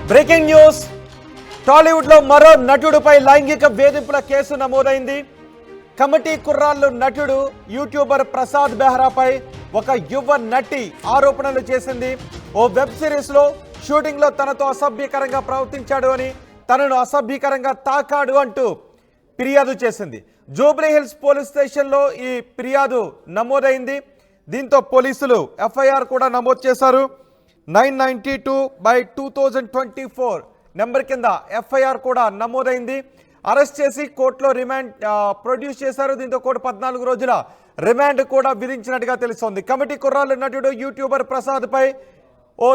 Breaking news. Tollywood లో మరో నటుడిపై లైంగిక వేధింపుల కేసు నమోదైంది. కమిటీ కుర్రాళ్ళు నటుడు యూట్యూబర్ ప్రసాద్ బెహ్రాపై ఒక యువ నటి ఆరోపణలు చేసింది. ఓ వెబ్ సిరీస్ లో షూటింగ్ లో తనతో అసభ్యకరంగా ప్రవర్తించాడు అని, తనను అసభ్యకరంగా తాకాడు అంటూ ఫిర్యాదు చేసింది. జూబ్లీ హిల్స్ పోలీస్ స్టేషన్లో ఈ ఫిర్యాదు నమోదైంది. దీంతో పోలీసులు ఎఫ్ఐఆర్ కూడా నమోదు చేశారు. 992/2024 నెంబర్ కింద ఎఫ్ఐఆర్ కూడా నమోదైంది. అరెస్ట్ చేసి కోర్టులో రిమాండ్ ప్రొడ్యూస్ చేశారు. దీంతో కోర్టు 14 రోజుల రిమాండ్ కూడా విధించినట్టుగా తెలుస్తోంది. కమిటీ కుర్రాళ్ళు నటుడు యూట్యూబర్ ప్రసాద్పై ఓ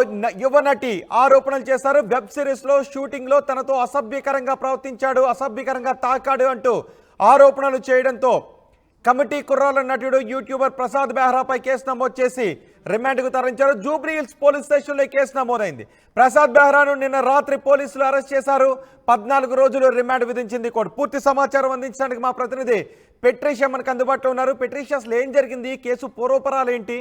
యువ నటి ఆరోపణలు చేశారు. వెబ్ సిరీస్లో షూటింగ్లో తనతో అసభ్యకరంగా ప్రవర్తించాడు, అసభ్యకరంగా తాకాడు అంటూ ఆరోపణలు చేయడంతో కమిటీ కుర్రాళ్ళ నటుడు యూట్యూబర్ ప్రసాద్ బెహ్రాపై కేసు నమోదు చేసి రిమాండ్కు తరలించారు. జూబ్లీ హిల్స్ పోలీస్ స్టేషన్లో కేసు నమోదైంది. ప్రసాద్ బెహ్రాను నిన్న రాత్రి పోలీసులు అరెస్ట్ చేశారు. 14 రోజులు రిమాండ్ విధించింది కోర్టు. పూర్తి సమాచారం అందించడానికి మా ప్రతినిధి పెట్రీషియా మనకు అందుబాటులో ఉన్నారు. పెట్రీషియా, అసలు ఏం జరిగింది? కేసు పూర్వపరాలు ఏంటి?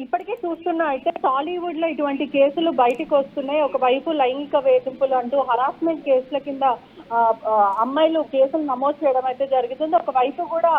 ఇప్పటికే చూస్తున్నా అయితే టాలీవుడ్ లో ఇటువంటి కేసులు బయటకు వస్తున్నాయి. ఒకవైపు లైంగిక వేధింపులు అంటూ హరాస్మెంట్ కేసుల కింద అమ్మాయిలు కేసులు నమోదు చేయడం అయితే జరుగుతుంది. ఒకవైపు కూడా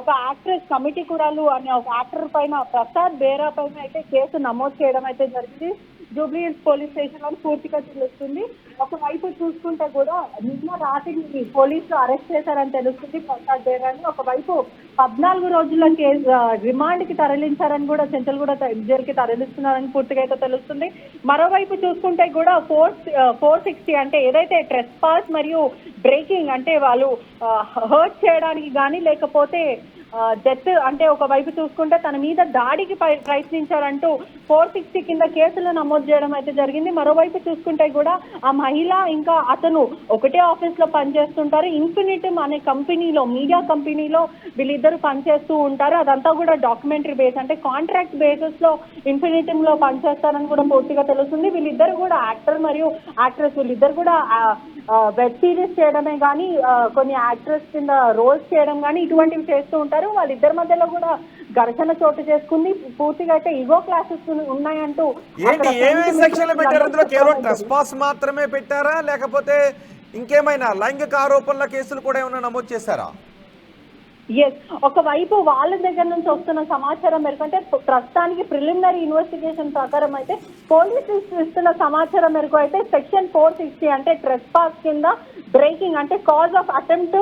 ఒక యాక్ట్రెస్ కమిటీ కురాలు అనే ఒక యాక్టర్ పైన ప్రసాద్ బెహ్రా పైన అయితే కేసు నమోదు చేయడం అయితే జరిగింది. జూబ్లీ హిల్స్ పోలీస్ స్టేషన్ లో పూర్తిగా తెలుస్తుంది. ఒకవైపు చూసుకుంటే కూడా నిన్న రాత్రి పోలీసులు అరెస్ట్ చేశారని తెలుస్తుంది ప్రసాద్ బెహ్రాని. ఒకవైపు 14 రోజుల కేసు రిమాండ్ కి తరలించారని కూడా, చెంచల్గూడ జైలు కి తరలిస్తున్నారని పూర్తిగా అయితే తెలుస్తుంది. మరోవైపు చూసుకుంటే కూడా 460 అంటే ఏదైతే ట్రెస్ పాస్ మరియు బ్రేకింగ్ అంటే వాళ్ళు హర్ట్ చేయడానికి కానీ లేకపోతే డెత్ అంటే ఒకవైపు చూసుకుంటే తన మీద దాడికి ప్రయత్నించారంటూ 460 కింద కేసులు నమోదు చేయడం అయితే జరిగింది. మరోవైపు చూసుకుంటే కూడా ఆ మహిళ ఇంకా అతను ఒకటే ఆఫీస్ లో పనిచేస్తుంటారు. ఇన్ఫినిటమ్ అనే కంపెనీలో, మీడియా కంపెనీలో వీళ్ళిద్దరు పనిచేస్తూ ఉంటారు. అదంతా కూడా డాక్యుమెంటరీ బేస్ అంటే కాంట్రాక్ట్ బేసిస్ లో ఇన్ఫినిటమ్ లో పనిచేస్తారని కూడా పూర్తిగా తెలుస్తుంది. వీళ్ళిద్దరు కూడా యాక్టర్ మరియు యాక్ట్రెస్, వీళ్ళిద్దరు కూడా వెబ్ సిరీస్ చేయడమే కానీ కొన్ని యాక్ట్రెస్ కింద రోల్స్ చేయడం కానీ ఇటువంటివి చేస్తూ ఉంటారు. వాళ్ళిద్దరి మధ్యలో కూడా ఘర్షణ చోటు చేసుకుంది. పూర్తిగా అయితే ఈగో క్లాసెస్ ఉన్నాయంటూ మాత్రమే పెట్టారా, లేకపోతే ఇంకేమైనా లైంగిక ఆరోపణల కేసులు కూడా ఏమైనా నమోదు చేశారా? ఎస్, ఒకవైపు వాళ్ళ దగ్గర నుంచి వస్తున్న సమాచారం మేరకు అంటే ప్రస్తుతానికి ప్రిలిమినరీ ఇన్వెస్టిగేషన్ ప్రకారం అయితే పోలీసులు ఇస్తున్న సమాచారం మేరకు అయితే సెక్షన్ 460 అంటే ట్రెస్ పాస్ కింద, బ్రేకింగ్ అంటే cause of attempt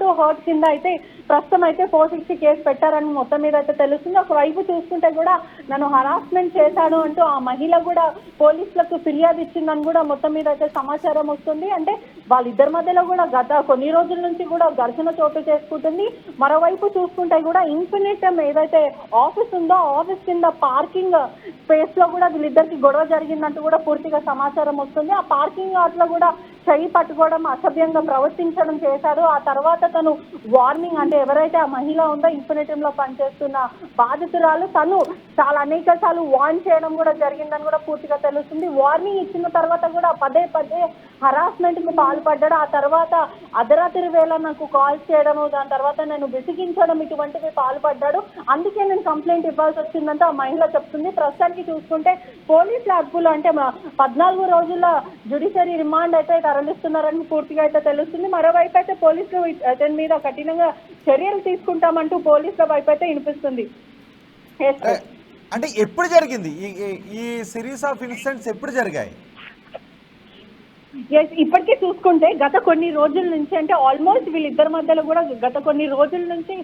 to hurt కింద అయితే ప్రస్తుతం అయితే 460 కేసు పెట్టారని మొత్తం మీద అయితే తెలుస్తుంది. ఒకవైపు చూసుకుంటే కూడా నన్ను హరాస్మెంట్ చేశాడు అంటూ ఆ మహిళ కూడా పోలీసులకు ఫిర్యాదు ఇచ్చిందని కూడా మొత్తం మీద అయితే సమాచారం వస్తుంది. అంటే వాళ్ళిద్దరి మధ్యలో కూడా గత కొన్ని రోజుల నుంచి కూడా ఘర్షణ చోటు చేసుకుంటుంది. మరోవైపు చూసుకుంటే కూడా ఇన్ఫినిటమ్ ఏదైతే ఆఫీస్ ఉందో ఆఫీస్ కింద పార్కింగ్ స్పేస్ లో కూడా వీళ్ళిద్దరికి గొడవ జరిగిందంటూ కూడా పూర్తిగా సమాచారం వస్తుంది. ఆ పార్కింగ్ లాట్ లో కూడా చెయ్యి పట్టుకోవడం, అసభ్యంగా ప్రవర్తించడం చేశారు. ఆ తర్వాత తను వార్నింగ్ అంటే ఎవరైతే ఆ మహిళ ఉందో ఇన్ఫినిటమ్ లో పనిచేస్తున్న బాధితురాలు తను చాలా అనేక సార్లు వార్న్ చేయడం కూడా జరిగిందని కూడా పూర్తిగా తెలుస్తుంది. వార్నింగ్ ఇచ్చిన తర్వాత కూడా పదే హరాస్మెంట్ కి పాల్పడ్డాడు. ఆ తర్వాత అర్ధరాత్రి వేళ నాకు కాల్ చేయడము, దాని తర్వాత నేను విసిగించడం ఇటువంటివి పాల్పడ్డాడు. అందుకే నేను కంప్లైంట్ ఇవ్వాల్సి వచ్చిందంటే ఆ మహిళ చెప్తుంది. ప్రస్తుతానికి చూసుకుంటే పోలీసుల అదుపులో అంటే 14 రోజుల జ్యుడిషియరీ రిమాండ్ అయితే తరలిస్తున్నారని పూర్తిగా అయితే తెలుస్తుంది. మరోవైపు అయితే పోలీసులు అతని మీద కఠినంగా చర్యలు తీసుకుంటామంటూ పోలీసుల వైపు అయితే వినిపిస్తుంది. అంటే ఎప్పుడు జరిగింది ఈ సిరీస్ ఆఫ్ ఇన్సిడెంట్స్? ఎప్పుడు జరిగాయి? ఇప్పటికే చూసుకుంటే గత కొన్ని రోజుల నుంచి అంటే ఆల్మోస్ట్ వీళ్ళిద్దరి మధ్యలో కూడా గత కొన్ని రోజుల నుంచి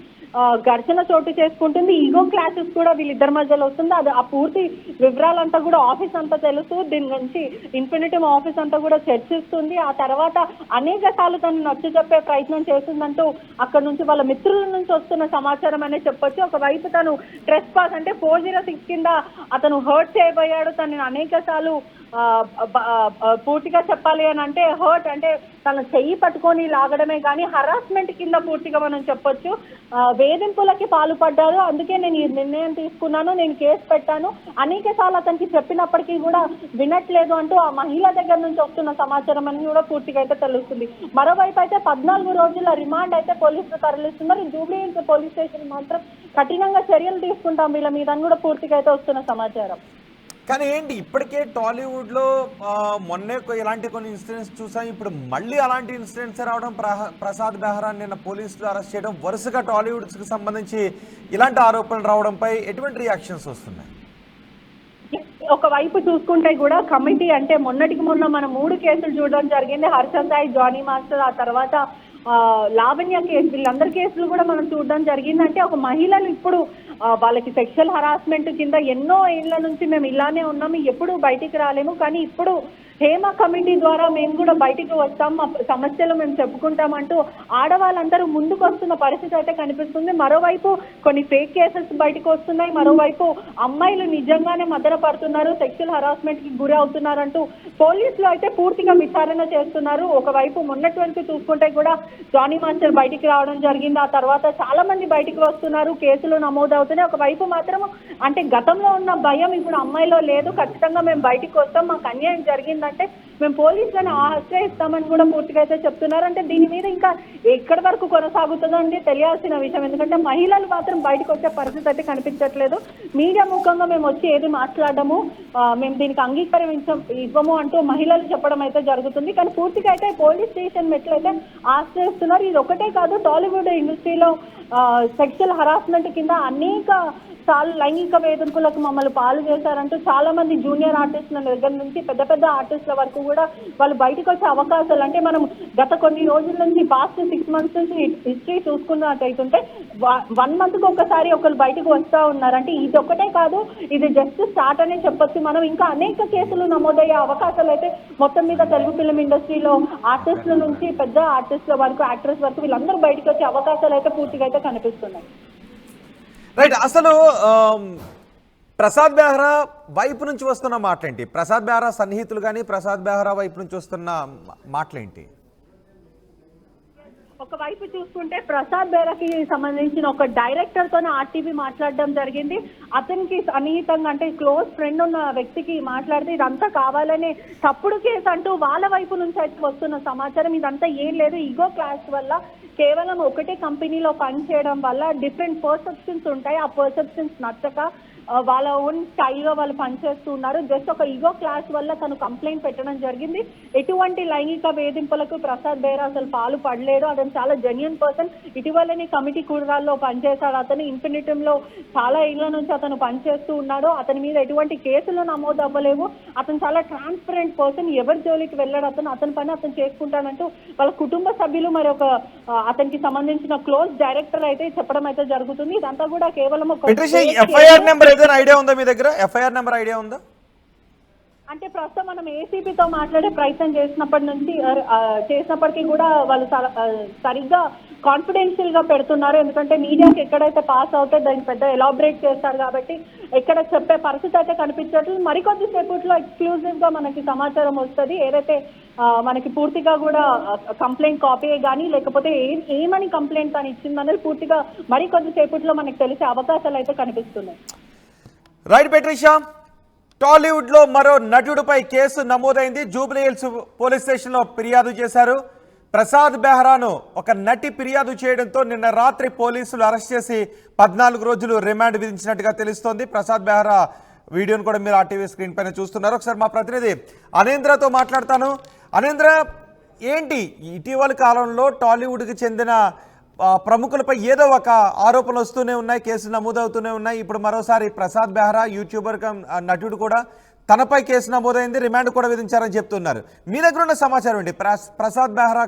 ఘర్షణ చోటు చేసుకుంటుంది. ఈగో క్లాసెస్ కూడా వీళ్ళిద్దరి మధ్యలో వస్తుంది. అది ఆ పూర్తి వివరాలంతా కూడా ఆఫీస్ అంతా తెలుస్తూ దీని నుంచి ఇన్ఫినిటమ్ ఆఫీస్ అంతా కూడా చర్చిస్తుంది. ఆ తర్వాత అనేక సార్లు తను నచ్చ చెప్పే ప్రయత్నం చేస్తుందంటూ అక్కడ నుంచి వాళ్ళ మిత్రుల నుంచి వస్తున్న సమాచారం అనే చెప్పొచ్చు. ఒకవైపు తను ట్రెస్ పాస్ అంటే 406 కింద అతను హర్ట్ చేయబోయాడు. తను అనేక సార్లు పూర్తిగా చెప్పాలి అని అంటే హర్ట్ అంటే తన చెయ్యి పట్టుకొని లాగడమే కానీ హరాస్మెంట్ కింద పూర్తిగా మనం చెప్పొచ్చు. వేధింపులకి పాల్పడ్డారు. అందుకే నేను ఈ నిర్ణయం తీసుకున్నాను, నేను కేసు పెట్టాను. అనేక సార్లు అతనికి చెప్పినప్పటికీ కూడా వినట్లేదు అంటూ ఆ మహిళ దగ్గర నుంచి వస్తున్న సమాచారం అని కూడా పూర్తిగా అయితే తెలుస్తుంది. మరోవైపు అయితే 14 రోజుల రిమాండ్ అయితే పోలీసులు తరలిస్తున్నారు. జూబ్లీ హిల్స్ పోలీస్ స్టేషన్ మాత్రం కఠినంగా చర్యలు తీసుకుంటాం వీళ్ళ మీద అని కూడా పూర్తిగా అయితే వస్తున్న సమాచారం. కానీ ఏంటి ఇప్పటికే టాలీవుడ్లో మొన్నే ఇలాంటి కొన్ని ఇన్సిడెంట్స్ చూసాం. ఇప్పుడు మళ్ళీ అలాంటి ఇన్సిడెంట్స్ రావడం, ప్రసాద్ బెహ్రా నిన్న పోలీసులు అరెస్ట్ చేయడం, వరుసగా టాలీవుడ్స్కి సంబంధించి ఇలాంటి ఆరోపణలు రావడంపై ఎటువంటి రియాక్షన్స్ వస్తున్నాయి? ఒకవైపు చూసుకుంటే కూడా కమిటీ అంటే మొన్నటికి మొన్న మనం 3 కేసులు చూడడం జరిగింది. హర్ష సాయి, జానీ మాస్టర్, ఆ తర్వాత లావణ్య కేసు, వీళ్ళందరి కేసులు కూడా మనం చూడడం జరిగింది. అంటే ఒక మహిళలు ఇప్పుడు వాళ్ళకి సెక్షువల్ హరాస్మెంట్ కింద ఎన్నో ఏళ్ల నుంచి మేము ఇలానే ఉన్నాము, ఎప్పుడు బయటికి రాలేము, కానీ ఇప్పుడు హేమ కమిటీ ద్వారా మేము కూడా బయటికి వస్తాం, మా సమస్యలు మేము చెప్పుకుంటామంటూ ఆడవాళ్ళందరూ ముందుకు వస్తున్న పరిస్థితి అయితే కనిపిస్తుంది. మరోవైపు కొన్ని ఫేక్ కేసెస్ బయటకు వస్తున్నాయి, మరోవైపు అమ్మాయిలు నిజంగానే మదన పడుతున్నారు, సెక్షువల్ హరాస్మెంట్ కి గురి అవుతున్నారంటూ పోలీసులు అయితే పూర్తిగా విచారణ చేస్తున్నారు. ఒకవైపు మొన్నటి వరకు చూసుకుంటే కూడా జానీ మాస్టర్ బయటికి రావడం జరిగింది, ఆ తర్వాత చాలా మంది బయటికి వస్తున్నారు, కేసులు నమోదవుతున్నాయి. ఒకవైపు మాత్రం అంటే గతంలో ఉన్న భయం ఇప్పుడు అమ్మాయిలో లేదు, ఖచ్చితంగా మేము బయటికి వస్తాం, మాకు అన్యాయం జరిగిందంటే మేము పోలీసులను ఆశ్రయిస్తామని కూడా పూర్తిగా అయితే చెప్తున్నారు. అంటే దీని మీద ఇంకా ఎక్కడి వరకు కొనసాగుతుందో అంటే తెలియాల్సిన విషయం, ఎందుకంటే మహిళలు మాత్రం బయటకు వచ్చే పరిస్థితి అయితే కనిపించట్లేదు. మీడియా ముఖంగా మేము వచ్చి ఏది మాట్లాడము, మేము దీనికి ఇవ్వము అంటూ మహిళలు చెప్పడం అయితే జరుగుతుంది. కానీ పూర్తిగా అయితే పోలీస్ స్టేషన్ మెట్లు అయితే ఆశ్రయిస్తున్నారు. ఇది ఒకటే కాదు, టాలీవుడ్ ఇండస్ట్రీలో సెక్షువల్ హరాస్మెంట్ కింద అనేక చాలా లైంగిక వేధింపులకు మమ్మల్ని పాలు చేశారంటూ చాలా మంది జూనియర్ ఆర్టిస్టుల దగ్గర నుంచి పెద్ద పెద్ద ఆర్టిస్టుల వరకు కూడా వాళ్ళు బయటకు వచ్చే అవకాశాలు, అంటే మనం గత కొన్ని రోజుల నుంచి పాస్ట్ 6 months నుంచి హిస్టరీ చూసుకున్నట్టయితుంటే 1 monthకు ఒకసారి ఒకరు బయటకు వస్తూ ఉన్నారు. అంటే ఇది ఒక్కటే కాదు, ఇది జస్ట్ స్టార్ట్ అనే చెప్పొచ్చు. మనం ఇంకా అనేక కేసులు నమోదయ్యే అవకాశాలు అయితే మొత్తం మీద తెలుగు ఫిల్మ్ ఇండస్ట్రీలో ఆర్టిస్టుల నుంచి పెద్ద ఆర్టిస్టుల వరకు, యాక్టర్స్ వరకు వీళ్ళందరూ బయటకు వచ్చే అవకాశాలు అయితే పూర్తిగా అయితే కనిపిస్తున్నాయి. రైట్, అసలు ప్రసాద్ బెహ్రా వైపు నుంచి వస్తున్న మాటలేంటి? ప్రసాద్ బెహ్రా సన్నిహితులు కానీ ప్రసాద్ బెహ్రా వైపు నుంచి వస్తున్న మాటలేంటి? ఒకవైపు చూసుకుంటే ప్రసాద్ బెహ్రాకి సంబంధించిన ఒక డైరెక్టర్ తోనే ఆర్టీవీ మాట్లాడడం జరిగింది. అతనికి సన్నిహితంగా అంటే క్లోజ్ ఫ్రెండ్ ఉన్న వ్యక్తికి మాట్లాడితే ఇదంతా కావాలనే తప్పుడు కేసు అంటూ వాళ్ళ వైపు నుంచి అయితే వస్తున్న సమాచారం. ఇదంతా ఏం లేదు, ఈగో క్లాష్ వల్ల, కేవలం ఒకటే కంపెనీలో పనిచేయడం వల్ల డిఫరెంట్ పర్సెప్షన్స్ ఉంటాయి, ఆ పర్సెప్షన్స్ నచ్చక వాళ్ళ ఓన్ స్టైల్లో వాళ్ళు పనిచేస్తూ ఉన్నారు. జస్ట్ ఒక ఈగో క్లాష్ వల్ల తను కంప్లైంట్ పెట్టడం జరిగింది. ఎటువంటి లైంగిక వేధింపులకు ప్రసాద్ బెహ్రా అసలు పాలు పడలేడు, అతను చాలా జెన్యూన్ పర్సన్. ఇటీవలనే కమిటీ కూడరాల్లో పనిచేశాడు అతను, ఇన్ఫినిటంలో చాలా ఏళ్ల నుంచి అతను పనిచేస్తూ ఉన్నాడు. అతని మీద ఎటువంటి కేసులు నమోదు అవ్వలేవు, అతను చాలా ట్రాన్స్పరెంట్ పర్సన్, ఎవరి జోలికి వెళ్ళాడు, అతని పని అతను చేసుకుంటానంటూ వాళ్ళ కుటుంబ సభ్యులు మరి ఒక అతనికి సంబంధించిన క్లోజ్ డైరెక్టర్ అయితే చెప్పడం అయితే జరుగుతుంది. ఇదంతా కూడా కేవలం ఎఫ్ఐఆర్ నెంబర్ ఏదైనా ఐడియా ఉందా మీ దగ్గర? ఎఫ్ఐఆర్ నెంబర్ ఐడియా ఉందా? అంటే ప్రస్తుతం మనం ఏసీపీతో మాట్లాడే ప్రయత్నం చేసినప్పటికీ కూడా వాళ్ళు సరిగ్గా కాన్ఫిడెన్షియల్ గా పెడుతున్నారు. ఎందుకంటే మీడియాకి ఎక్కడైతే పాస్ అవుతే దాన్ని పెద్ద ఎలాబరేట్ చేస్తారు కాబట్టి ఎక్కడ చెప్పే పరిస్థితి అయితే కనిపించట్లేదు. మరికొద్ది సేపట్లో ఎక్స్క్లూజివ్ గా మనకి సమాచారం వస్తుంది, ఏదైతే మనకి పూర్తిగా కూడా కంప్లైంట్ కాపీ కానీ లేకపోతే ఏమని కంప్లైంట్ అని ఇచ్చిందనేది పూర్తిగా మరికొద్ది సేపట్లో మనకి తెలిసే అవకాశాలు అయితే కనిపిస్తున్నాయి. రైట్ పెట్రిషా, టాలీవుడ్ లో మరో నటుడిపై కేసు నమోదైంది. జూబ్లీ హిల్స్ పోలీస్ స్టేషన్ లో ఫిర్యాదు చేశారు. ప్రసాద్ బెహ్రాను ఒక నటి ఫిర్యాదు చేయడంతో నిన్న రాత్రి పోలీసులు అరెస్ట్ చేసి 14 రోజులు రిమాండ్ విధించినట్టుగా తెలుస్తోంది. ప్రసాద్ బెహ్రా వీడియోను కూడా మీరు ఆర్టీవీ స్క్రీన్ పైన చూస్తున్నారు. ఒకసారి మా ప్రతినిధి అనేంద్రతో మాట్లాడతాను. అనేంద్ర, ఏంటి ఇటీవల కాలంలో టాలీవుడ్కి చెందిన ప్రముఖులపై ఏదో ఒక ఆరోపణలు వస్తూనే ఉన్నాయి, కేసులు నమోదవుతూనే ఉన్నాయి. ఇప్పుడు మరోసారి ప్రసాద్ బెహ్రా యూట్యూబర్ నటుడు కూడా తనపై కేసు నమోదైంది, రిమాండ్ కూడా విధించారని చెప్తున్నారు. మీ దగ్గర ఉన్న సమాచారం ఏంటి ప్రసాద్ బెహ్రా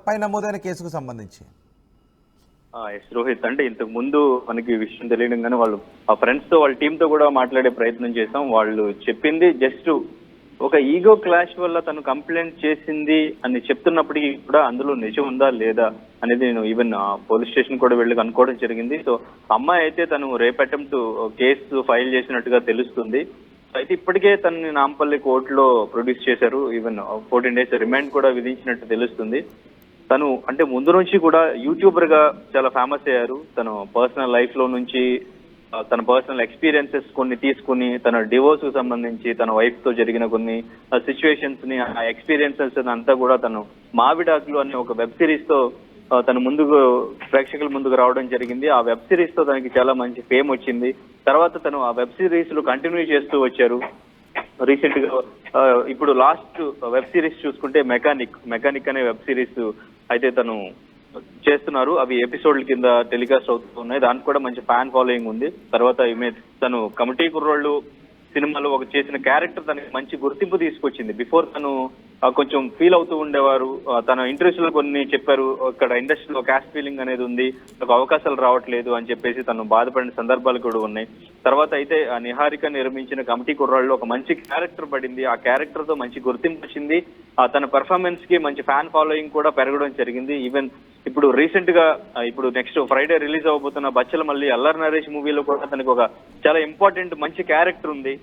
పై నమోదైన కేసుకు సంబంధించి? రోహిత్, అంటే ఇంతకు ముందు మనకి విషయం తెలియడం కానీ వాళ్ళు ఆ ఫ్రెండ్స్ తో వాళ్ళ టీమ్ తో కూడా మాట్లాడే ప్రయత్నం చేసాం. వాళ్ళు చెప్పింది జస్ట్ ఒక ఈగో క్లాష్ వల్ల తను కంప్లైంట్ చేసింది అని చెప్తున్నప్పటికీ కూడా అందులో నిజం ఉందా లేదా అనేది నేను ఈవెన్ పోలీస్ స్టేషన్ కూడా వెళ్ళి కనుక్కోవడం జరిగింది. సో అమ్మాయి అయితే తను రేప్ అటెంప్ట్ కేసు ఫైల్ చేసినట్టుగా తెలుస్తుంది. అయితే ఇప్పటికే తనని నాంపల్లి కోర్టులో ప్రొడ్యూస్ చేశారు, ఈవెన్ 14 days రిమాండ్ కూడా విధించినట్టు తెలుస్తుంది. తను అంటే ముందు నుంచి కూడా యూట్యూబర్ గా చాలా ఫేమస్ అయ్యారు. తను పర్సనల్ లైఫ్ లో నుంచి తన పర్సనల్ ఎక్స్పీరియన్సెస్ కొన్ని తీసుకుని తన డివోర్స్ కు సంబంధించి తన వైఫ్ తో జరిగిన కొన్ని సిచ్యువేషన్స్ ని, ఆ ఎక్స్పీరియన్సెస్ అంతా కూడా తను మావిడాకులు అనే ఒక వెబ్ సిరీస్ తో తన ముందుకు ప్రేక్షకుల ముందుకు రావడం జరిగింది. ఆ వెబ్ సిరీస్ తో తనకి చాలా మంచి ఫేమ్ వచ్చింది. తర్వాత తను ఆ వెబ్ సిరీస్ లో కంటిన్యూ చేస్తూ వచ్చారు. రీసెంట్ గా ఇప్పుడు లాస్ట్ వెబ్ సిరీస్ చూసుకుంటే మెకానిక్ అనే వెబ్ సిరీస్ అయితే తను చేస్తున్నారు. అవి ఎపిసోడ్ల కింద టెలికాస్ట్ అవుతున్నాయి. దానికి కూడా మంచి ఫ్యాన్ ఫాలోయింగ్ ఉంది. తర్వాత తను కమిటీ కుర్రోళ్ళు సినిమాలో ఒక చేసిన క్యారెక్టర్ తనకి మంచి గుర్తింపు తీసుకొచ్చింది. బిఫోర్ తను కొంచెం ఫీల్ అవుతూ ఉండేవారు. తన ఇంటర్వ్యూస్ లో కొన్ని చెప్పారు, ఇక్కడ ఇండస్ట్రీలో క్యాస్ట్ ఫీలింగ్ అనేది ఉంది, నాకు అవకాశాలు రావట్లేదు అని చెప్పేసి తను బాధపడిన సందర్భాలు కూడా ఉన్నాయి. తర్వాత అయితే ఆ నిహారిక నిర్మించిన కమిటీ కుర్రాళ్ళు ఒక మంచి క్యారెక్టర్ పడింది. ఆ క్యారెక్టర్ తో మంచి గుర్తింపు వచ్చింది. తన పెర్ఫార్మెన్స్ కి మంచి ఫ్యాన్ ఫాలోయింగ్ కూడా పెరగడం జరిగింది. ఈవెన్ ఇప్పుడు రీసెంట్ గా ఇప్పుడు నెక్స్ట్ ఫ్రైడే రిలీజ్ అవబోతున్న బచ్చల మళ్ళీ అల్లరి నరేష్ మూవీలో కూడా తనకి ఒక చాలా ఇంపార్టెంట్ మంచి క్యారెక్టర్ ఉంది.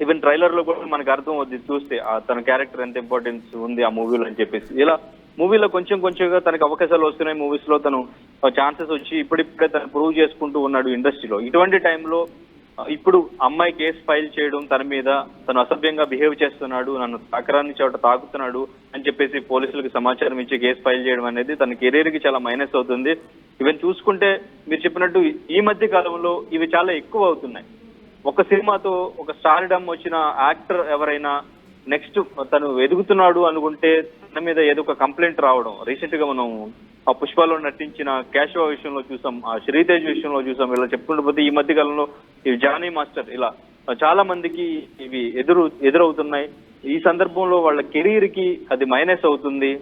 ఈవెన్ ట్రైలర్ లో కూడా మనకు అర్థం అవుద్ది చూస్తే తన క్యారెక్టర్ ఎంత ఇంపార్టెన్స్ ఉంది ఆ మూవీలో అని చెప్పేసి. ఇలా మూవీలో కొంచెంగా తనకి అవకాశాలు వస్తున్నాయి. మూవీస్ లో తను ఛాన్సెస్ వచ్చి ఇప్పుడిప్పుడే తను ప్రూవ్ చేసుకుంటూ ఉన్నాడు ఇండస్ట్రీలో. ఇటువంటి టైంలో ఇప్పుడు అమ్మాయి కేసు ఫైల్ చేయడం, తన మీద తను అసభ్యంగా బిహేవ్ చేస్తున్నాడు, నన్ను తాకరాన్ని చోట తాకుతున్నాడు అని చెప్పేసి పోలీసులకు సమాచారం ఇచ్చి కేసు ఫైల్ చేయడం అనేది తన కెరీర్ కి చాలా మైనస్ అవుతుంది. ఈవెన్ చూసుకుంటే మీరు చెప్పినట్టు ఈ మధ్య కాలంలో ఇవి చాలా ఎక్కువ అవుతున్నాయి. ఒక సినిమాతో ఒక స్టార్డమ్ వచ్చిన యాక్టర్ ఎవరైనా నెక్స్ట్ తను ఎదుగుతున్నాడు అనుకుంటే తన మీద ఏదో ఒక కంప్లైంట్ రావడం. రీసెంట్ గా మనం ఆ పుష్పలో నటించిన కేశవ విషయంలో చూసాం, ఆ శ్రీతేజ్ విషయంలో చూసాం. ఇలా చెప్పుకుంటూ పోతే ఈ మధ్య కాలంలో ఇవి జానీ మాస్టర్ ఇలా చాలా మందికి ఇవి ఎదురవుతున్నాయి. ఈ సందర్భంలో వాళ్ళ కెరీర్ కి అది మైనస్ అవుతుంది.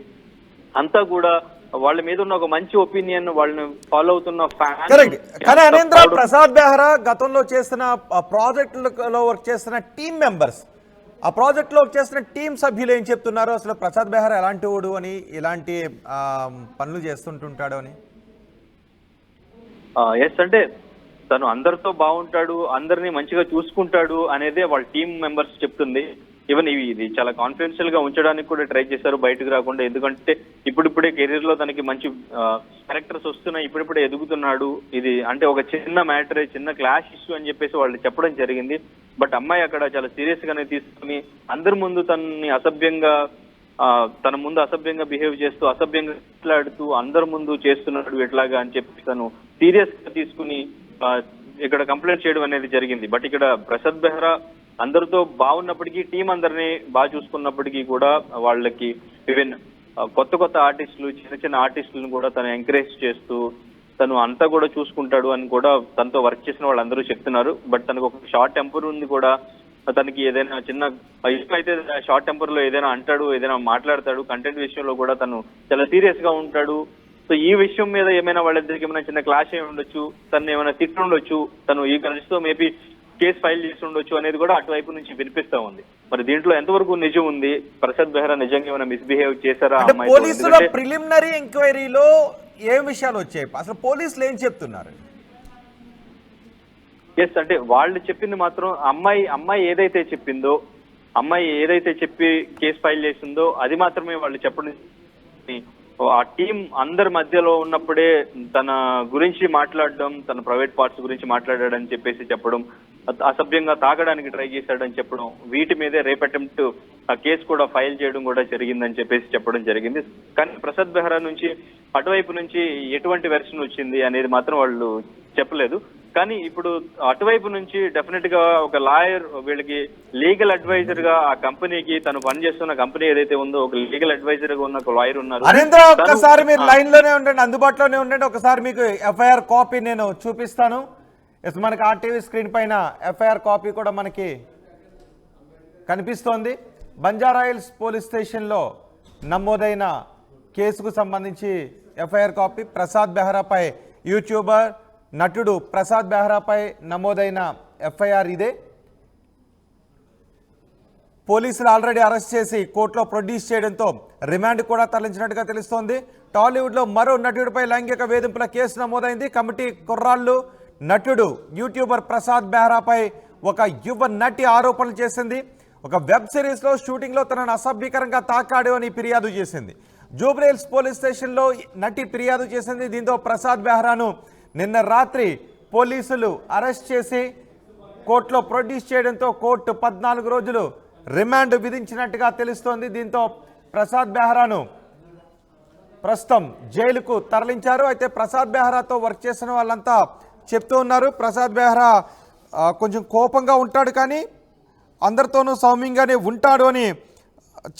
అంతా కూడా వాళ్ళ మీద ఉన్న ఒక మంచి ఒపీనియన్, వాళ్ళని ఫాలో అవుతున్న కరెక్ట్. కానీ అనేంద్ర, ప్రసాద్ బెహ్రా గతంలో చేసిన ప్రాజెక్టులలో వర్క్ చేస్తున్న టీమ్ మెంబర్స్, ఆ ప్రాజెక్ట్ లో వర్క్ చేస్తున్న టీం సభ్యులు ఏం చెప్తున్నారు? అసలు ప్రసాద్ బెహ్రా ఎలాంటి వాడు అని, ఇలాంటి పనులు చేస్తుంటుంటాడు అని. ఎస్, అంటే తను అందరితో బాగుంటాడు, అందరినీ మంచిగా చూసుకుంటాడు అనేదే వాళ్ళ టీం మెంబర్స్ చెప్తుంది. ఈవెన్ ఇది చాలా కాన్ఫిడెన్షియల్ గా ఉంచడానికి కూడా ట్రై చేశారు బయటకు రాకుండా. ఎందుకంటే ఇప్పుడిప్పుడే కెరీర్ లో తనకి మంచి క్యారెక్టర్స్ వస్తున్నాయి, ఇప్పుడిప్పుడే ఎదుగుతున్నాడు. ఇది అంటే ఒక చిన్న మ్యాటర్, చిన్న క్లాష్ ఇష్యూ అని చెప్పేసి వాళ్ళు చెప్పడం జరిగింది. బట్ అమ్మాయి అక్కడ చాలా సీరియస్ గానే తీసుకుని అందరి ముందు తనని అసభ్యంగా తన ముందు అసభ్యంగా బిహేవ్ చేస్తూ, అసభ్యంగా మాట్లాడుతూ అందరి ముందు చేస్తున్నాడు ఎట్లాగా అని చెప్పి తను సీరియస్ గా తీసుకుని ఇక్కడ కంప్లైంట్ చేయడం అనేది జరిగింది. బట్ ఇక్కడ ప్రసాద్ బెహ్రా అందరితో బాగున్నప్పటికీ, టీం అందరినీ బాగా చూసుకున్నప్పటికీ కూడా వాళ్ళకి ఈవెన్ కొత్త ఆర్టిస్టులు, చిన్న ఆర్టిస్టులను కూడా తను ఎంకరేజ్ చేస్తూ తను అంతా కూడా చూసుకుంటాడు అని కూడా తనతో వర్క్ చేసిన వాళ్ళందరూ చెప్తున్నారు. బట్ తనకు ఒక షార్ట్ టెంపర్ ఉంది కూడా. తనకి ఏదైనా చిన్న అయితే షార్ట్ టెంపర్ లో ఏదైనా అంటాడు, ఏదైనా మాట్లాడతాడు. కంటెంట్ విషయంలో కూడా తను చాలా సీరియస్ గా ఉంటాడు. సో ఈ విషయం మీద ఏమైనా వాళ్ళిద్దరికి ఏమైనా చిన్న క్లాష్ అయి ఉండొచ్చు, తను ఏమైనా తిట్టు ఉండొచ్చు, తను ఈ కలిసితో మేబీ కేసు ఫైల్ చేసి ఉండొచ్చు అనేది కూడా అటువైపు నుంచి వినిపిస్తా ఉంది. మరి దీంట్లో ఎంతవరకు నిజం ఉంది? ప్రసాద్ బెహ్రా నిజంగా ఏమైనా మిస్బిహేవ్ చేశారా? పోలీసుల ప్రిలిమినరీ ఎంక్వైరీలో ఏం విషయాలు వచ్చాయి? అసలు పోలీసులు ఏం చెప్తున్నారు? ఎస్, అంటే వాళ్ళు చెప్పింది మాత్రం అమ్మాయి ఏదైతే చెప్పిందో, అమ్మాయి ఏదైతే చెప్పి కేసు ఫైల్ చేసిందో అది మాత్రమే వాళ్ళు చెప్పడం. ఆ టీం అందరి మధ్యలో ఉన్నప్పుడే తన గురించి మాట్లాడడం, తన ప్రైవేట్ పార్ట్స్ గురించి మాట్లాడాడని చెప్పేసి చెప్పడం, అసభ్యంగా తాగడానికి ట్రై చేశాడని చెప్పడం, వీటి మీదే రేప్ అటెంప్ట్ ఆ కేసు కూడా ఫైల్ చేయడం కూడా జరిగిందని చెప్పేసి చెప్పడం జరిగింది. కానీ ప్రసాద్ బెహ్రా నుంచి అటువైపు నుంచి ఎటువంటి వెర్షన్ వచ్చింది అనేది మాత్రం వాళ్ళు చెప్పలేదు. కానీ ఇప్పుడు అటువైపు నుంచి డెఫినెట్ గా ఒక లాయర్ వీళ్ళకి లీగల్ అడ్వైజర్ గా ఆ కంపెనీకి, తను పనిచేస్తున్న కంపెనీ ఏదైతే ఉందో ఒక లీగల్ అడ్వైజర్ గా ఉన్న ఒక లాయర్ ఉన్నారు. అరేంద్ర, ఒక్కసారి మీరు లైన్ లోనే ఉండండి, అందుబాటులోనే ఉండండి. ఒకసారి మీకు ఎఫ్ఐఆర్ కాపీ నేను చూపిస్తాను. మనకి ఆర్టీవీ స్క్రీన్ పైన ఎఫ్ఐఆర్ కాపీ కూడా మనకి కనిపిస్తోంది. బంజారాహిల్స్ పోలీస్ స్టేషన్లో నమోదైన కేసుకు సంబంధించి ఎఫ్ఐఆర్ కాపీ. ప్రసాద్ బెహ్రాపై, యూట్యూబర్ నటుడు ప్రసాద్ బెహ్రాపై నమోదైన ఎఫ్ఐఆర్ ఇదే. పోలీసులు ఆల్రెడీ అరెస్ట్ చేసి కోర్టులో ప్రొడ్యూస్ చేయడంతో రిమాండ్ కూడా తరలించినట్టుగా తెలుస్తోంది. టాలీవుడ్లో మరో నటుడిపై లైంగిక వేధింపుల కేసు నమోదైంది. కమిటీ కుర్రాళ్ళు నటుడు యూట్యూబర్ ప్రసాద్ బెహ్రాపై ఒక యువ నటి ఆరోపణలు చేసింది. ఒక వెబ్ సిరీస్లో షూటింగ్లో తనను అసభ్యకరంగా తాకాడు అని ఫిర్యాదు చేసింది. జూబ్లీహిల్స్ పోలీస్ స్టేషన్లో నటి ఫిర్యాదు చేసింది. దీంతో ప్రసాద్ బెహ్రాను నిన్న రాత్రి పోలీసులు అరెస్ట్ చేసి కోర్టులో ప్రొడ్యూస్ చేయడంతో కోర్టు 14 రోజులు రిమాండ్ విధించినట్టుగా తెలుస్తోంది. దీంతో ప్రసాద్ బెహ్రాను ప్రస్తుతం జైలుకు తరలించారు. అయితే ప్రసాద్ బెహ్రాతో వర్క్ చేసిన వాళ్ళంతా చెప్తూ ఉన్నారు, ప్రసాద్ బెహ్రా కొంచెం కోపంగా ఉంటాడు, కానీ అందరితోనూ సౌమ్యంగానే ఉంటాడు అని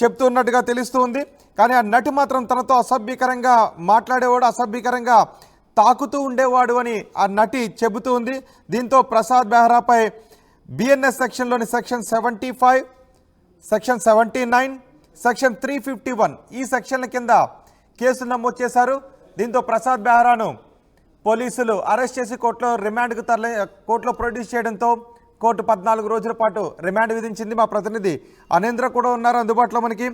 చెప్తున్నట్టుగా తెలుస్తుంది. కానీ ఆ నటి మాత్రం తనతో అసభ్యకరంగా మాట్లాడేవాడు, అసభ్యకరంగా తాకుతూ ఉండేవాడు అని ఆ నటి చెబుతూ ఉంది. దీంతో ప్రసాద్ బెహ్రాపై బిఎన్ఎస్ సెక్షన్లోని సెక్షన్ 75, సెక్షన్ 79, సెక్షన్ 351 ఈ సెక్షన్ల కింద కేసులు నమోదు చేశారు. దీంతో ప్రసాద్ బెహ్రాను పోలీసులు అరెస్ట్ చేసి కోర్టులో ప్రొడ్యూస్ చేయడంతో కోర్టు 14 రోజుల పాటు రిమాండ్ విధించింది. మా ప్రతినిధి అనేంద్ర కూడా ఉన్నారు అందుబాటులో మనకి.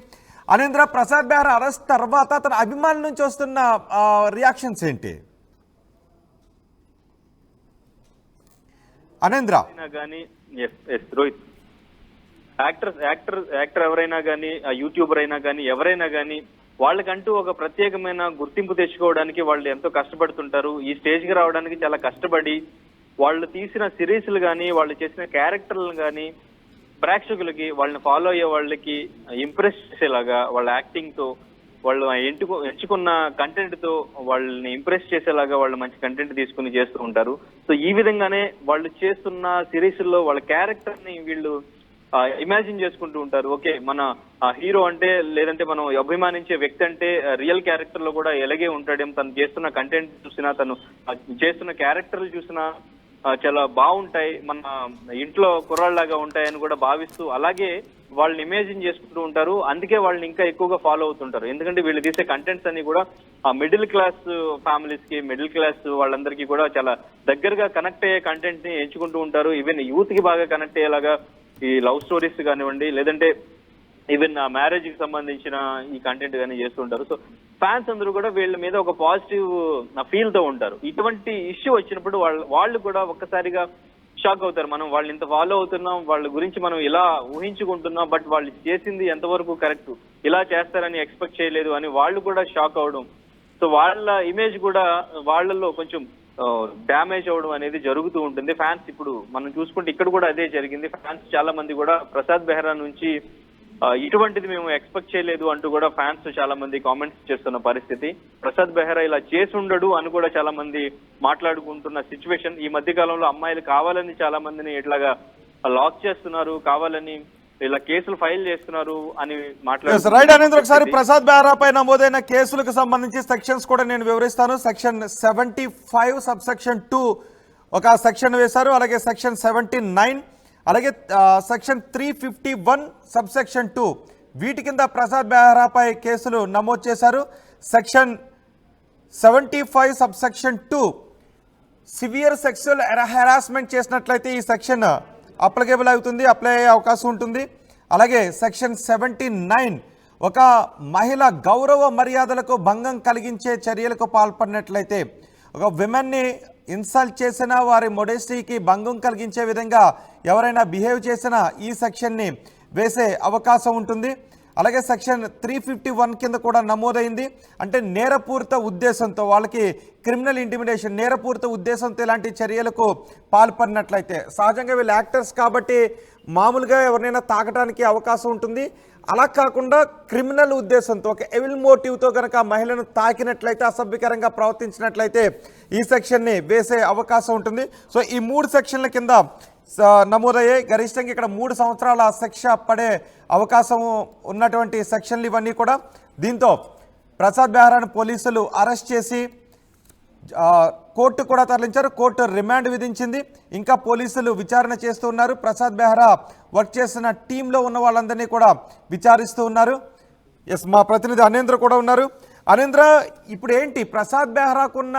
అనేంద్ర, ప్రసాద్ బెహ్రా అరెస్ట్ తర్వాత తన అభిమానుల నుంచి వస్తున్న రియాక్షన్స్ ఏంటి? అనేంద్ర కానీ రోహిత్, యాక్టర్ ఎవరైనా కానీ, యూట్యూబర్ అయినా కానీ, ఎవరైనా కానీ వాళ్ళకంటూ ఒక ప్రత్యేకమైన గుర్తింపు తెచ్చుకోవడానికి వాళ్ళు ఎంతో కష్టపడుతుంటారు. ఈ స్టేజ్కి రావడానికి చాలా కష్టపడి వాళ్ళు తీసిన సిరీస్లు కానీ, వాళ్ళు చేసిన క్యారెక్టర్లు కానీ ప్రేక్షకులకి, వాళ్ళని ఫాలో అయ్యే వాళ్ళకి ఇంప్రెస్ చేసేలాగా వాళ్ళ యాక్టింగ్ తో, వాళ్ళు ఎంచుకున్న కంటెంట్ తో వాళ్ళని ఇంప్రెస్ చేసేలాగా వాళ్ళు మంచి కంటెంట్ తీసుకుని చేస్తూ ఉంటారు. సో ఈ విధంగానే వాళ్ళు చేస్తున్న సిరీస్ లో వాళ్ళ క్యారెక్టర్ ని వీళ్ళు ఇమాజిన్ చేసుకుంటూ ఉంటారు. ఓకే, మన హీరో అంటే, లేదంటే మనం అభిమానించే వ్యక్తి అంటే రియల్ క్యారెక్టర్ లో కూడా ఎలాగే ఉంటాడేమో, తను చేస్తున్న కంటెంట్ చూసినా, తను చేస్తున్న క్యారెక్టర్లు చూసినా చాలా బాగుంటాయి, మన ఇంట్లో కుర్రాళ్ళలాగా ఉంటాయని కూడా భావిస్తూ అలాగే వాళ్ళని ఇమేజిన్ చేసుకుంటూ ఉంటారు. అందుకే వాళ్ళని ఇంకా ఎక్కువగా ఫాలో అవుతుంటారు. ఎందుకంటే వీళ్ళు తీసే కంటెంట్స్ అన్ని కూడా ఆ మిడిల్ క్లాస్ ఫ్యామిలీస్ కి, మిడిల్ క్లాస్ వాళ్ళందరికీ కూడా చాలా దగ్గరగా కనెక్ట్ అయ్యే కంటెంట్ ని ఎంచుకుంటూ ఉంటారు. ఈవెన్ యూత్ కి బాగా కనెక్ట్ అయ్యేలాగా ఈ లవ్ స్టోరీస్ కానివ్వండి, లేదంటే ఈవెన్ మ్యారేజ్ కి సంబంధించిన ఈ కంటెంట్ కానీ చేస్తుంటారు. సో ఫ్యాన్స్ అందరూ కూడా వీళ్ళ మీద ఒక పాజిటివ్ ఫీల్ తో ఉంటారు. ఇటువంటి ఇష్యూ వచ్చినప్పుడు వాళ్ళు కూడా ఒక్కసారిగా షాక్ అవుతారు. మనం వాళ్ళు ఇంత ఫాలో అవుతున్నాం, వాళ్ళ గురించి మనం ఇలా ఊహించుకుంటున్నాం, బట్ వాళ్ళు చేసింది ఎంతవరకు కరెక్ట్, ఇలా చేస్తారని ఎక్స్పెక్ట్ చేయలేదు అని వాళ్ళు కూడా షాక్ అవడం. సో వాళ్ళ ఇమేజ్ కూడా వాళ్ళల్లో కొంచెం డ్యామేజ్ అవడం అనేది జరుగుతూ ఉంటుంది. ఫ్యాన్స్ ఇప్పుడు మనం చూసుకుంటే ఇక్కడ కూడా అదే జరిగింది. ఫ్యాన్స్ చాలా మంది కూడా ప్రసాద్ బెహ్రా నుంచి ఇటువంటిది మేము ఎక్స్పెక్ట్ చేయలేదు అంటూ కూడా ఫ్యాన్స్ చాలా మంది కామెంట్స్ చేస్తున్న పరిస్థితి. ప్రసాద్ బెహ్రా ఇలా చేసి ఉండడు అని కూడా చాలా మంది మాట్లాడుకుంటున్న సిచ్యువేషన్. ఈ మధ్య కాలంలో అమ్మాయిలు కావాలని చాలా మందిని ఇట్లాగా లాక్ చేస్తున్నారు, కావాలని ఇలా కేసులు ఫైల్ చేస్తున్నారు అని మాట్లాడుతున్నారు. ఒకసారి ప్రసాద్ బెహ్రా పై నమోదైన కేసులకు సంబంధించి సెక్షన్స్ కూడా నేను వివరిస్తాను. సెక్షన్ 75 సబ్సెక్షన్ 2 ఒక సెక్షన్ వేశారు, అలాగే సెక్షన్ 79, అలాగే సెక్షన్ 351 సబ్సెక్షన్ 2 వీటి కింద ప్రసాద్ బెహ్రాపై కేసులు నమోదు చేశారు. Section 75 subsection 2 severe sexual harassment చేసినట్లయితే ఈ సెక్షన్ అప్లికేబుల్ అవుతుంది, అప్లై అయ్యే అవకాశం ఉంటుంది. అలాగే సెక్షన్ 79 ఒక మహిళ గౌరవ మర్యాదలకు భంగం కలిగించే చర్యలకు పాల్పడినట్లయితే, ఒక విమెన్ని ఇన్సల్ట్ చేసిన, వారి మొడెస్టీకి భంగం కలిగించే విధంగా ఎవరైనా బిహేవ్ చేసినా ఈ సెక్షన్ని వేసే అవకాశం ఉంటుంది. అలాగే సెక్షన్ 351 కింద కూడా నమోదైంది. అంటే నేరపూరిత ఉద్దేశంతో, వాళ్ళకి క్రిమినల్ ఇంటిమిడేషన్, నేరపూరిత ఉద్దేశంతో ఇలాంటి చర్యలకు పాల్పడినట్లయితే, సహజంగా వీళ్ళు యాక్టర్స్ కాబట్టి మామూలుగా ఎవరినైనా తాకడానికి అవకాశం ఉంటుంది. అలా కాకుండా క్రిమినల్ ఉద్దేశంతో, ఒక ఎవిల్ మోటివ్తో కనుక మహిళను తాకినట్లయితే, అసభ్యకరంగా ప్రవర్తించినట్లయితే ఈ సెక్షన్ని వేసే అవకాశం ఉంటుంది. సో ఈ 3 సెక్షన్ల కింద నమోదయ్యాయి. గరిష్టంగా ఇక్కడ 3 సంవత్సరాల శిక్ష పడే అవకాశం ఉన్నటువంటి సెక్షన్లు ఇవన్నీ కూడా. దీంతో ప్రసాద్ బెహ్రాను పోలీసులు అరెస్ట్ చేసి కోర్టు కూడా తరలించారు. కోర్టు రిమాండ్ విధించింది. ఇంకా పోలీసులు విచారణ చేస్తూ ఉన్నారు. ప్రసాద్ బెహ్రా వర్క్ చేసిన టీంలో ఉన్న వాళ్ళందరినీ కూడా విచారిస్తూ ఉన్నారు. మా ప్రతినిధి అనేంద్ర కూడా ఉన్నారు. అనేంద్ర, ఇప్పుడు ఏంటి ప్రసాద్ బెహ్రాకున్న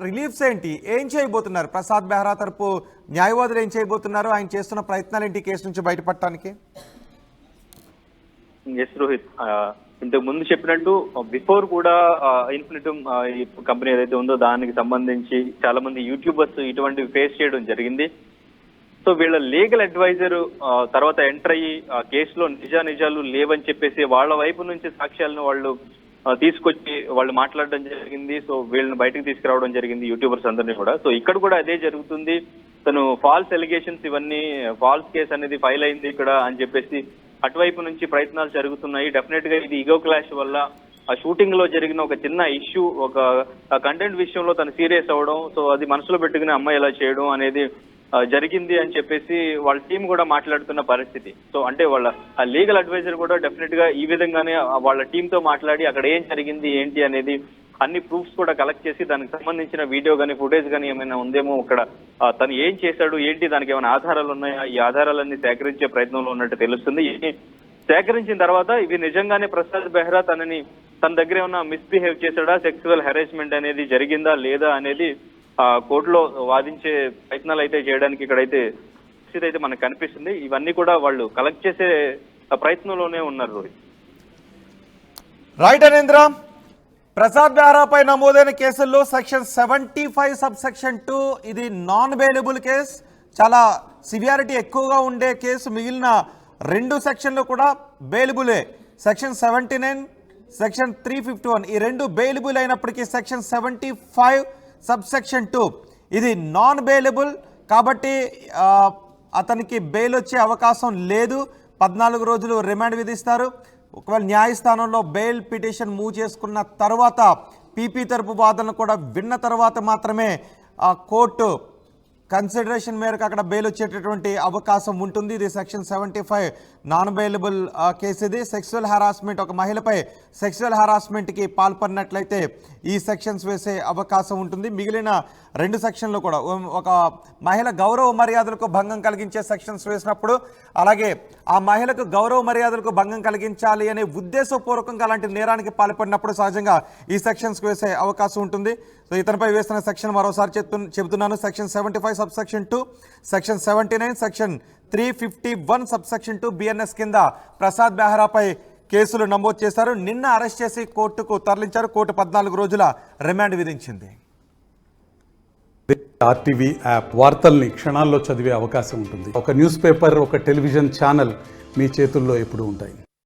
రిలీఫ్స్ ఏంటి, ఏం చేయబోతున్నారు? ప్రసాద్ బెహ్రా తరపు న్యాయవాదులు ఏం చేయబోతున్నారు? ఆయన చేస్తున్న ప్రయత్నాలు ఏంటి కేసు నుంచి బయటపడటానికి? ఎస్ రోహిత్, ఇంతకు ముందు చెప్పినట్టు బిఫోర్ కూడా ఇన్ఫినిటమ్ ఈ కంపెనీ ఏదైతే ఉందో దానికి సంబంధించి చాలా మంది యూట్యూబర్స్ ఇటువంటివి ఫేస్ చేయడం జరిగింది. సో వీళ్ళ లీగల్ అడ్వైజర్ తర్వాత ఎంటర్ అయ్యి కేసులో నిజాలు లేవని చెప్పేసి వాళ్ళ వైపు నుంచి సాక్ష్యాలను వాళ్ళు తీసుకొచ్చి వాళ్ళు మాట్లాడడం జరిగింది. సో వీళ్ళని బయటకు తీసుకురావడం జరిగింది, యూట్యూబర్స్ అందరినీ కూడా. సో ఇక్కడ కూడా అదే జరుగుతుంది. తను ఫాల్స్ ఎలిగేషన్స్, ఇవన్నీ ఫాల్స్ కేసు అనేది ఫైల్ అయింది ఇక్కడ అని చెప్పేసి అటువైపు నుంచి ప్రయత్నాలు జరుగుతున్నాయి. డెఫినెట్ గా ఇది ఈగో క్లాష్ వల్ల ఆ షూటింగ్ లో జరిగిన ఒక చిన్న ఇష్యూ, ఒక కంటెంట్ విషయంలో తను సీరియస్ అవ్వడం, సో అది మనసులో పెట్టుకుని అమ్మాయి ఇలా చేయడం అనేది జరిగింది అని చెప్పేసి వాళ్ళ టీం కూడా మాట్లాడుతున్న పరిస్థితి. సో అంటే వాళ్ళ లీగల్ అడ్వైజర్ కూడా డెఫినెట్ గా ఈ విధంగానే వాళ్ళ టీమ్ తో మాట్లాడి అక్కడ ఏం జరిగింది ఏంటి అనేది అన్ని ప్రూఫ్స్ కూడా కలెక్ట్ చేసి దానికి సంబంధించిన వీడియో కానీ ఫుటేజ్ కానీ ఏమైనా ఉందేమో అక్కడ తను ఏం చేశాడు ఏంటి దానికి ఏమైనా ఆధారాలు ఉన్నాయా, ఈ ఆధారాలన్నీ సేకరించే ప్రయత్నంలో ఉన్నట్టు తెలుస్తుంది. సేకరించిన తర్వాత ఇవి నిజంగానే ప్రసాద్ బెహ్రా తన దగ్గర ఏమన్నా మిస్బిహేవ్ చేశాడా, సెక్సువల్ హెరాస్మెంట్ అనేది జరిగిందా లేదా అనేది కోర్టులో వాదించే ప్రయత్నాలు అయితే చేయడానికి ఇక్కడైతే పరిస్థితి అయితే మనకు కనిపిస్తుంది. ఇవన్నీ కూడా వాళ్ళు కలెక్ట్ చేసే ప్రయత్నంలోనే ఉన్నారు రోహిత్. రైట్ అనేంద్ర, ప్రసాద్ బెహ్రాపై నమోదైన కేసుల్లో సెక్షన్ 75 సబ్సెక్షన్ 2 ఇది నాన్ బెయిలబుల్ కేసు, చాలా సివియారిటీ ఎక్కువగా ఉండే కేసు. మిగిలిన 2 సెక్షన్లు కూడా బెయిలబులే. సెక్షన్ 79, సెక్షన్ 351 ఈ 2 బెయిలబుల్ అయినప్పటికీ సెక్షన్ 75 సబ్సెక్షన్ 2 ఇది నాన్ బెయిలబుల్ కాబట్టి అతనికి బెయిల్ వచ్చే అవకాశం లేదు. 14 రోజులు రిమాండ్ విధిస్తారు. ఒకవేళ న్యాయస్థానంలో బెయిల్ పిటిషన్ మూవ్ చేసుకున్న తర్వాత పీపీ తరపు వాదనలు కూడా విన్న తర్వాత మాత్రమే కోర్టు కన్సిడరేషన్ మేరకు అక్కడ బెయిల్ వచ్చేటటువంటి అవకాశం ఉంటుంది. ఇది సెక్షన్ 75 నాన్ బెయిలబుల్ కేసు. ఇది సెక్సువల్ హెరాస్మెంట్, ఒక మహిళపై సెక్సువల్ హెరాస్మెంట్కి పాల్పడినట్లయితే ఈ సెక్షన్స్ వేసే అవకాశం ఉంటుంది. మిగిలిన 2 సెక్షన్లు కూడా ఒక మహిళ గౌరవ మర్యాదలకు భంగం కలిగించే సెక్షన్స్ వేసినప్పుడు, అలాగే ఆ మహిళకు గౌరవ మర్యాదలకు భంగం కలిగించాలి అనే ఉద్దేశపూర్వకంగా అలాంటి నేరానికి పాల్పడినప్పుడు సహజంగా ఈ సెక్షన్స్ వేసే అవకాశం ఉంటుంది. సో ఇతనిపై వేసిన సెక్షన్ మరోసారి చెబుతున్నాను. Section 75 subsection 2, section 79, section 351 subsection 2 BNS కింద ప్రసాద్ బెహ్రాపై కేసులు నమోదు చేశారు. నిన్న అరెస్ట్ చేసి కోర్టుకు తరలించారు. కోర్టు 14 రోజుల రిమాండ్ విధించింది. ఆర్టీవీ యాప్ వార్తల్ని క్షణాల్లో చదివే అవకాశం ఉంటుంది. ఒక న్యూస్ పేపర్, ఒక టెలివిజన్ ఛానల్ మీ చేతుల్లో ఎప్పుడూ ఉంటాయి.